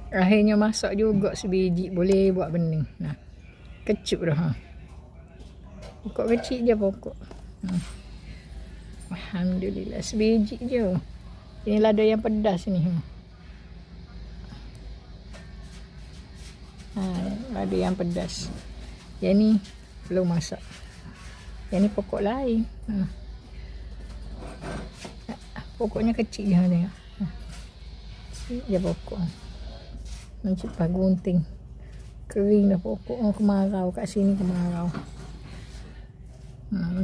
Akhirnya masak juga sebiji, boleh buat bening. Nah, kecut dah. Pokok kecil je pokok. Alhamdulillah, sebiji je. Ini lada yang pedas ni. Lada yang pedas. Yang ni belum masak. Yang ni pokok lain. Pokoknya kecil je tengok. Kecil je pokok. Mencipah gunting. Kering dah pokok. Kemarau kat sini kemarau.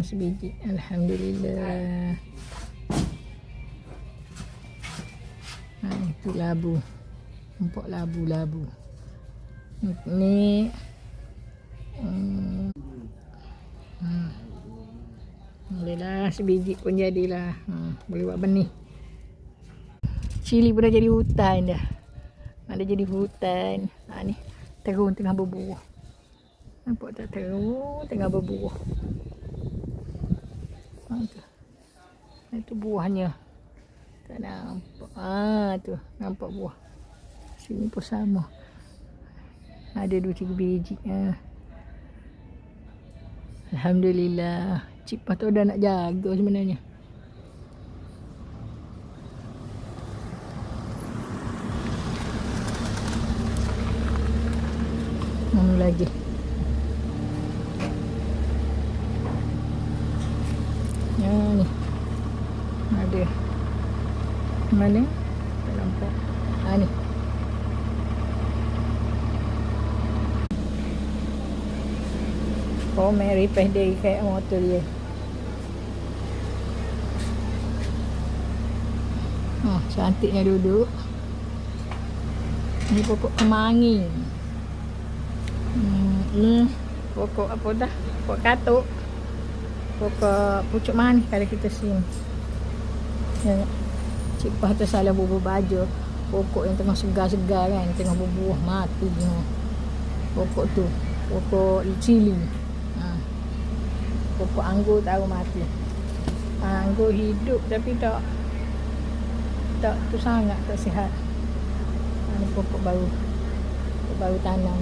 Sebiji. Alhamdulillah. Itu labu. Nampak labu-labu. Ni Alhamdulillah, sebiji pun jadilah. Boleh buat benih. Cili pun dah jadi hutan dah. Ada jadi hutan. Ni terung tengah berbuah. Nampak tak, terung tengah berbuah. Itu buahnya. Tak nampak. Tu nampak buah. Sini pun sama. Ada 2-3 biji. Alhamdulillah. Cik Patut dah nak jaga sebenarnya. Mana lagi? Ni. Ada. Mana? Tak nampak. Ni. Mary repair kayak motor dia. Cantiknya duduk. Ni pokok kemangi. Pokok apa dah? Pokok katuk. Pokok pucuk manis kalau kita sini. Cik Pah tu salah bubuh baju. Pokok yang tengah segar-segar kan, tengah berbuah mati. Pokok tu. Pokok cili. Pokok anggur tahu mati. Anggur hidup tapi tak tu sangat tak sihat. Ni pokok baru. Pokok baru tanam.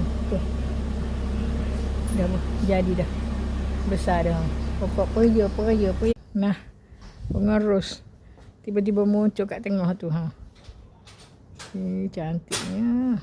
Dah jadi dah. Besar dah. Pokok peria. Nah, pengerus. Tiba-tiba muncul kat tengah tu. Cantiknya.